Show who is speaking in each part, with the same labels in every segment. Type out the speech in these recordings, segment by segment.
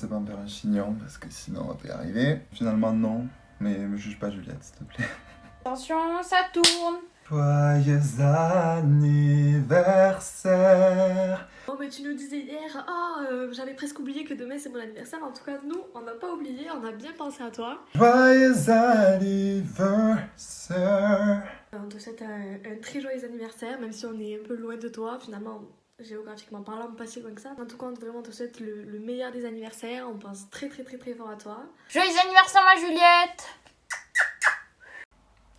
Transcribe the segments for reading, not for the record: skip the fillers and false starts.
Speaker 1: commencer par me faire un chignon parce que sinon on va pas y arriver. Finalement non, mais me juge pas Juliette s'il te plaît.
Speaker 2: Attention, ça tourne.
Speaker 1: Joyeux anniversaire.
Speaker 3: Oh mais tu nous disais hier, j'avais presque oublié que demain c'est mon anniversaire. En tout cas nous, on n'a pas oublié, on a bien pensé à toi.
Speaker 1: Joyeux anniversaire.
Speaker 3: On te souhaite un très joyeux anniversaire, même si on est un peu loin de toi. Finalement, géographiquement parlant, pas si loin que ça. En tout cas, on te souhaite le meilleur des anniversaires. On pense très très très très fort à toi.
Speaker 2: Joyeux anniversaire ma Juliette.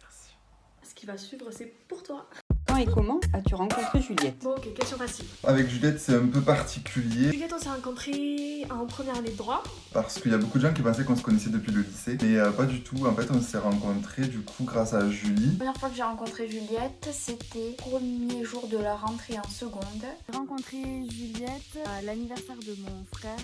Speaker 1: Merci.
Speaker 3: Ce qui va suivre, c'est pour toi.
Speaker 4: Quand et comment as-tu rencontré Juliette?
Speaker 3: Bon, ok, question facile.
Speaker 1: Avec Juliette c'est un peu particulier
Speaker 3: Juliette, on s'est rencontrés en première année de droit.
Speaker 1: parce qu'il y a beaucoup de gens qui pensaient qu'on se connaissait depuis le lycée. Mais pas du tout, en fait on s'est rencontrés du coup grâce à Julie.
Speaker 2: La première fois que j'ai rencontré Juliette, c'était le premier jour de la rentrée en seconde.
Speaker 5: J'ai rencontré Juliette à l'anniversaire de mon frère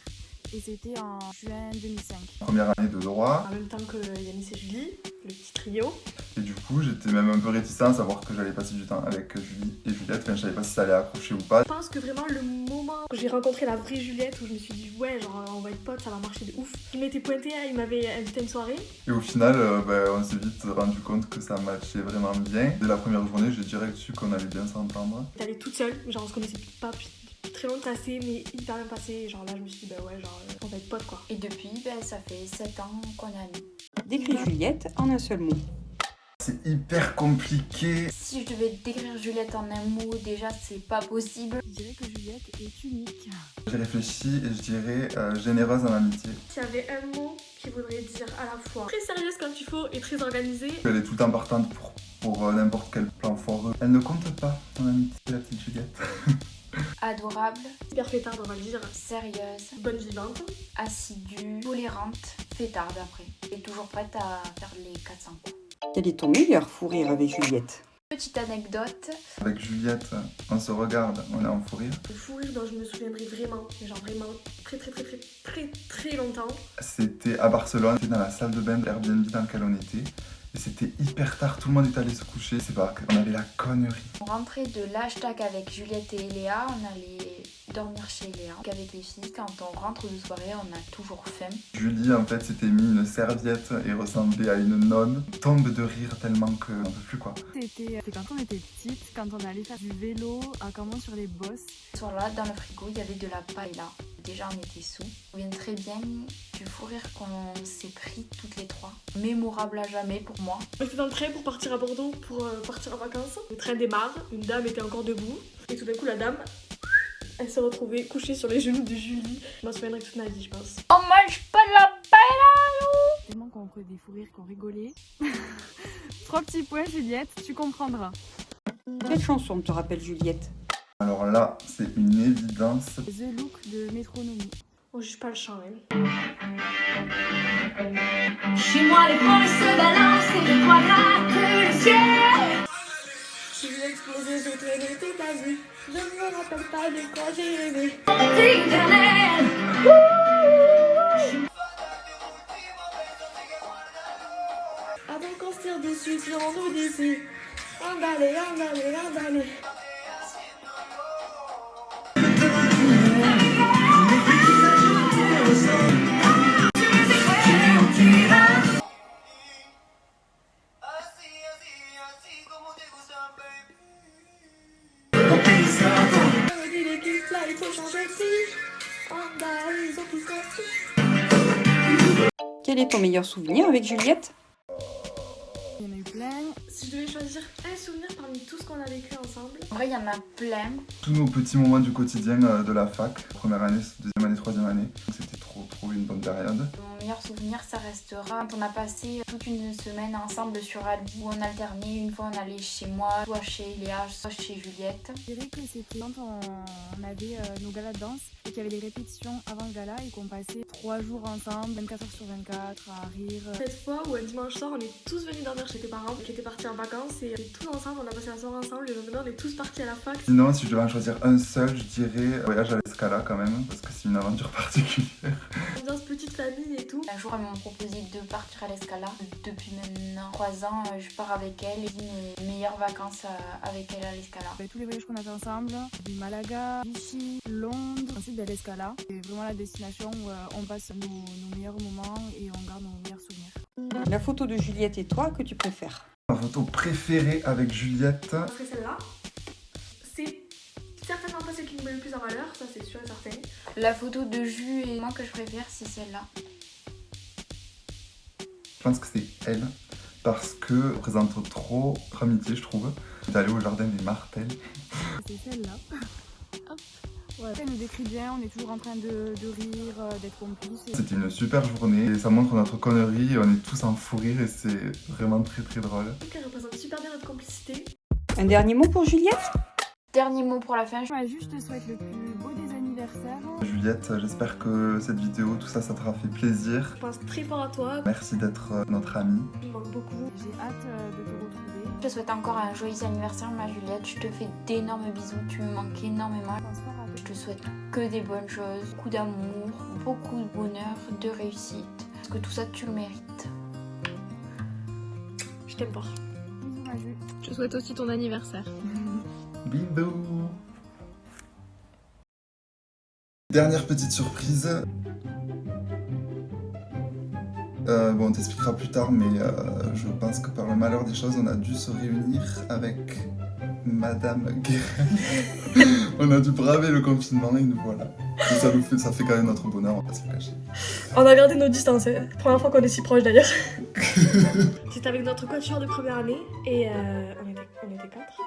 Speaker 5: et c'était en juin 2005.
Speaker 1: Première année de droit.
Speaker 3: En même temps que Yanis et Julie, le petit trio.
Speaker 1: Et du coup, j'étais même un peu réticent à savoir que j'allais passer du temps avec Julie et Juliette. Enfin, je savais pas si ça allait accrocher ou pas.
Speaker 3: Je pense que vraiment le moment où j'ai rencontré la vraie Juliette, où je me suis dit ouais, genre on va être potes, ça va marcher de ouf. Il m'était pointé, il m'avait invité à une soirée.
Speaker 1: Et au final, on s'est vite rendu compte que ça matchait vraiment bien. Dès la première journée, j'ai direct su qu'on allait bien s'entendre.
Speaker 3: J'étais allée toute seule, genre on se connaissait pas depuis très longtemps passé, mais hyper bien passé. Genre là, je me suis dit bah ouais, genre on va être potes quoi.
Speaker 2: Et depuis, ça fait 7 ans qu'on est amis.
Speaker 4: Décris Juliette en un seul mot.
Speaker 1: C'est hyper compliqué.
Speaker 2: Si je devais décrire Juliette en un mot, déjà c'est pas possible.
Speaker 5: Je dirais que Juliette est unique.
Speaker 1: J'ai réfléchi et je dirais généreuse en amitié.
Speaker 3: S'il y avait un mot qui voudrait dire à la fois très sérieuse quand il faut et très organisée.
Speaker 1: Elle est tout le temps partante pour n'importe quel plan foireux. Elle ne compte pas en amitié, la petite Juliette.
Speaker 2: Adorable,
Speaker 3: Hyper fêtarde, on va le dire.
Speaker 2: sérieuse,
Speaker 3: Bonne vivante.
Speaker 2: assidue, tolérante, fêtarde après. Et toujours prête à faire les 400 coups.
Speaker 4: Quel est ton meilleur fou rire avec Juliette?
Speaker 2: Petite anecdote,
Speaker 1: Avec Juliette, on se regarde, on est en fou rire.
Speaker 3: Le fou rire dont je me souviendrai vraiment, mais genre vraiment très très très très très très longtemps.
Speaker 1: C'était à Barcelone, c'était dans la salle de bain de Airbnb dans laquelle on était. Et c'était hyper tard, tout le monde est allé se coucher. C'est pas qu'on avait la connerie.
Speaker 2: on rentrait de l'hashtag avec Juliette et Léa, on allait dormir chez Léa. Donc avec les filles, quand on rentre de soirée, on a toujours faim.
Speaker 1: Julie, en fait, s'était mis une serviette et ressemblait à une nonne. Tombe de rire tellement qu'on peut plus quoi.
Speaker 5: C'était quand on était petite, quand on allait faire du vélo à Camon sur les bosses.
Speaker 2: Ce soir-là, dans le frigo, il y avait de la paella. Déjà, on était sous. Je me souviens très bien du fou rire qu'on s'est pris toutes les trois. Mémorable à jamais pour moi.
Speaker 3: On était dans le train pour partir à Bordeaux pour partir en vacances. Le train démarre, une dame était encore debout. Et tout d'un coup, la dame, elle s'est retrouvée couchée sur les genoux de Julie. Je m'en souviendrai toute ma vie, je pense.
Speaker 2: On mange pas de la paella!
Speaker 5: Tellement qu'on fait des fous rires, qu'on rigolait. 3 petits points Juliette, tu comprendras.
Speaker 4: Quelle chanson te rappelle Juliette?
Speaker 1: Alors là, c'est une évidence.
Speaker 5: The Look de Métronomie.
Speaker 3: On juge pas le chant, hein.
Speaker 6: Chez moi, les pôles se balancent et je crois que le ciel.
Speaker 3: Si je vais exploser, j'ai traîné toute la nuit. Je ne me rappelle pas de quoi j'ai aimé.
Speaker 6: Éternel.
Speaker 3: Avant qu'on se tire dessus, tirons-nous d'ici. Emballé, emballé, emballé. On dit l'équipe là, il faut changer de fille. Emballé, ils ont tous compris.
Speaker 4: Quel est ton meilleur souvenir avec Juliette?
Speaker 5: Il y en a eu plein.
Speaker 3: Si je devais choisir un souvenir parmi tout ce qu'on a vécu ensemble,
Speaker 2: En vrai, il y en a plein.
Speaker 1: Tous nos petits moments du quotidien de la fac. Première année, deuxième année, troisième année. C'était trop une bonne période.
Speaker 2: Mon meilleur souvenir, ça restera quand on a passé toute une semaine ensemble sur Albi, où on alternait. Une fois, on allait chez moi, soit chez Léa, soit chez Juliette.
Speaker 5: Je dirais que c'était quand on avait nos galas de danse et qu'il y avait les répétitions avant le gala et qu'on passait 3 jours ensemble, 24h/24 à rire.
Speaker 3: cette fois où un dimanche soir, on est tous venus dormir chez tes parents qui étaient partis en vacances et on est tous ensemble, on a passé la soirée ensemble et le lendemain, on est tous partis à la fac.
Speaker 1: Sinon, si je devais en choisir un seul, je dirais voyage à l'Escala quand même, parce que c'est une aventure particulière.
Speaker 3: Ambiance petite famille et tout.
Speaker 2: Un jour, elles m'ont proposé de partir à l'Escala. Depuis maintenant 3 ans, je pars avec elle et mes meilleures vacances avec elle à l'Escala.
Speaker 5: Tous les voyages qu'on a fait ensemble, du Malaga, Vichy, Londres, on principe d'Escala. C'est vraiment la destination où on passe nos meilleurs moments et on garde nos meilleurs souvenirs.
Speaker 4: La photo de Juliette et toi que tu préfères?
Speaker 1: Ma photo préférée avec Juliette.
Speaker 3: Parce que celle-là, c'est certainement pas celle qui nous met le plus en valeur, ça c'est sûr et certain.
Speaker 2: La photo de Jus et moi que je préfère, c'est celle-là.
Speaker 1: Je pense que c'est elle, parce que représente trop notre amitié, je trouve. On est allé au jardin des Martels.
Speaker 5: C'est celle-là. Hop. Ouais. Elle nous décrit bien, on est toujours en train de rire, d'être complices.
Speaker 1: C'était une super journée et ça montre notre connerie, on est tous en fou rire et c'est vraiment très très drôle.
Speaker 3: Elle représente super bien notre complicité.
Speaker 4: Un dernier mot pour Juliette?
Speaker 2: Dernier mot pour la fin.
Speaker 5: Je te souhaite le plus beau des anniversaires.
Speaker 1: Juliette, j'espère que cette vidéo, tout ça, ça t'aura fait plaisir.
Speaker 3: Je pense très fort à toi.
Speaker 1: Merci d'être notre amie.
Speaker 3: Tu me manques beaucoup.
Speaker 5: J'ai hâte de te retrouver.
Speaker 2: Je te souhaite encore un joyeux anniversaire, ma Juliette. Je te fais d'énormes bisous, tu me manques énormément. Je te souhaite que des bonnes choses, beaucoup d'amour, beaucoup de bonheur, de réussite. Parce que tout ça, tu le mérites.
Speaker 3: Je t'aime fort.
Speaker 5: Bisous, Maju.
Speaker 3: Je souhaite aussi ton anniversaire.
Speaker 1: Bisous. Dernière petite surprise. Bon, on t'expliquera plus tard, mais je pense que par le malheur des choses, on a dû se réunir avec Madame Guérin. On a dû braver le confinement et nous voilà. Et ça fait quand même notre bonheur, on va pas se le cacher.
Speaker 3: On a gardé nos distances, hein. Première fois qu'on est si proches d'ailleurs. C'était avec notre coiffeur de première année et on était 4.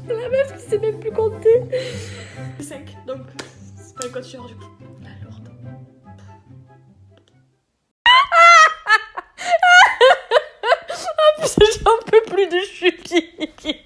Speaker 3: La meuf qui sait même plus compter. 5, donc c'est pas le coiffeur du coup. La lourde.
Speaker 2: J'en peux plus de Julie.